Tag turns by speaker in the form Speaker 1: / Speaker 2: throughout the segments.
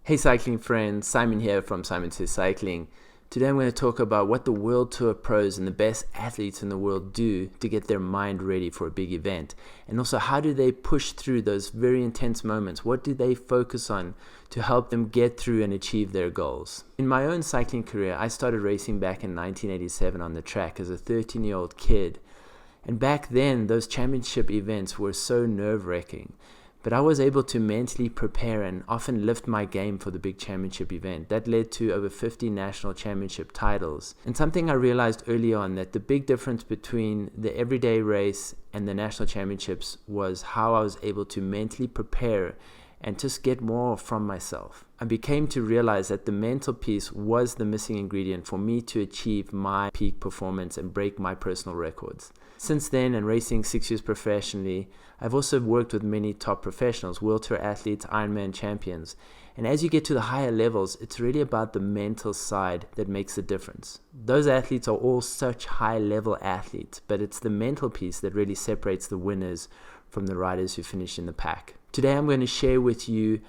Speaker 1: Hey cycling friends, Simon here from Simon Says Cycling. Today I'm going to talk about what the World Tour pros and the best athletes in the world do to get their mind ready for a big event. And also, how do they push through those very intense moments? What do they focus on to help them get through and achieve their goals? In my own cycling career, I started racing back in 1987 on the track as a 13-year-old kid. And back then, those championship events were so nerve-wracking. But I was able to mentally prepare and often lift my game for the big championship event. That led to over 50 national championship titles. And something I realized early on, that the big difference between the everyday race and the national championships was how I was able to mentally prepare and just get more from myself. I became to realize that the mental piece was the missing ingredient for me to achieve my peak performance and break my personal records. Since then, and racing 6 years professionally, I've also worked with many top professionals, World Tour athletes, Ironman champions. And as you get to the higher levels, it's really about the mental side that makes the difference. Those athletes are all such high-level athletes, but it's the mental piece that really separates the winners from the riders who finish in the pack. Today I'm going to share with you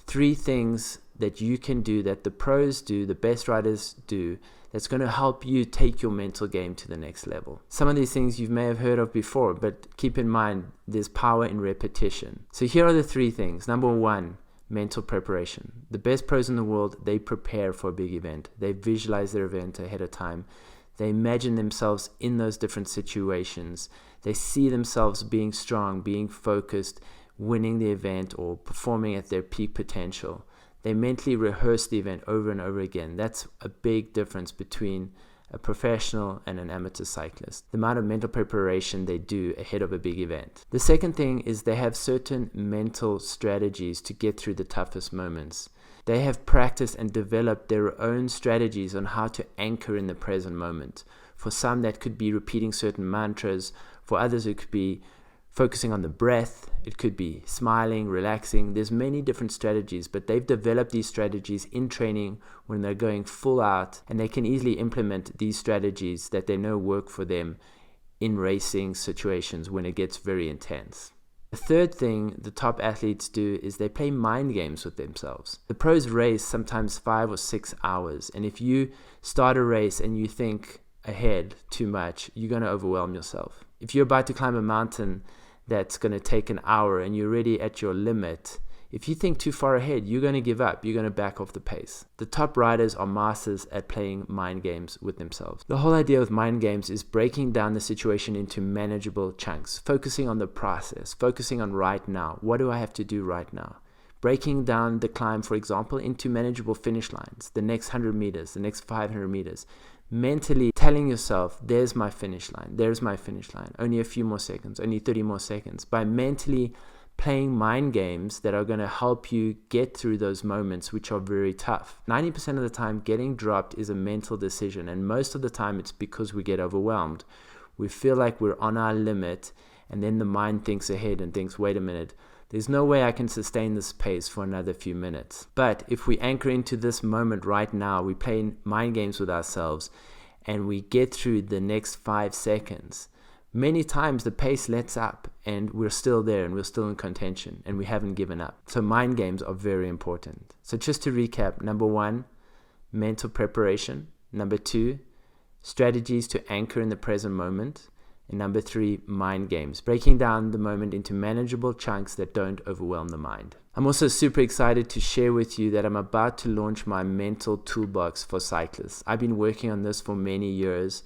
Speaker 1: 3 things that you can do, that the pros do, the best riders do, that's going to help you take your mental game to the next level. Some of these things you may have heard of before, but keep in mind there's power in repetition. So here are the 3 things. Number 1, mental preparation. The best pros in the world, they prepare for a big event. They visualize their event ahead of time. They imagine themselves in those different situations. They see themselves being strong, being focused, winning the event or performing at their peak potential. They mentally rehearse the event over and over again. That's a big difference between a professional and an amateur cyclist. The amount of mental preparation they do ahead of a big event. The second thing is they have certain mental strategies to get through the toughest moments. They have practiced and developed their own strategies on how to anchor in the present moment. For some, that could be repeating certain mantras. For others, it could be focusing on the breath. It could be smiling, relaxing. There's many different strategies, but they've developed these strategies in training when they're going full out, and they can easily implement these strategies that they know work for them in racing situations when it gets very intense. The third thing the top athletes do is they play mind games with themselves. The pros race sometimes 5 or 6 hours, and if you start a race and you think ahead too much, you're going to overwhelm yourself. If you're about to climb a mountain that's going to take an hour and you're already at your limit, if you think too far ahead, you're going to give up. You're going to back off the pace. The top riders are masters at playing mind games with themselves. The whole idea with mind games is breaking down the situation into manageable chunks, focusing on the process, focusing on right now. What do I have to do right now? Breaking down the climb, for example, into manageable finish lines, the next 100 meters, the next 500 meters. Mentally telling yourself, there's my finish line, only a few more seconds, only 30 more seconds. By mentally playing mind games that are going to help you get through those moments which are very tough. 90% of the time, getting dropped is a mental decision, and most of the time it's because we get overwhelmed. We feel like we're on our limit, and then the mind thinks ahead and thinks, wait a minute, there's no way I can sustain this pace for another few minutes. But if we anchor into this moment right now, we play mind games with ourselves, and we get through the next 5 seconds, many times the pace lets up and we're still there and we're still in contention and we haven't given up. So mind games are very important. So just to recap, number 1, mental preparation. Number 2, strategies to anchor in the present moment. And number 3, mind games, breaking down the moment into manageable chunks that don't overwhelm the mind. I'm also super excited to share with you that I'm about to launch my mental toolbox for cyclists. I've been working on this for many years.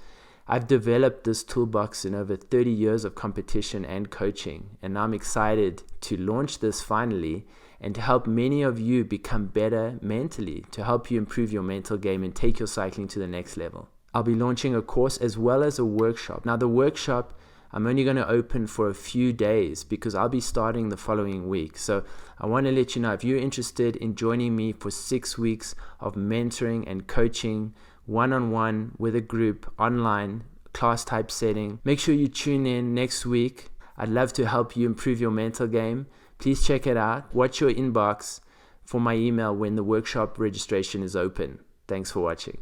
Speaker 1: I've developed this toolbox in over 30 years of competition and coaching, and I'm excited to launch this finally and to help many of you become better mentally, to help you improve your mental game and take your cycling to the next level. I'll be launching a course as well as a workshop. Now the workshop, I'm only going to open for a few days because I'll be starting the following week. So I want to let you know, if you're interested in joining me for 6 weeks of mentoring and coaching one-on-one with a group online, class type setting, make sure you tune in next week. I'd love to help you improve your mental game. Please check it out. Watch your inbox for my email when the workshop registration is open. Thanks for watching.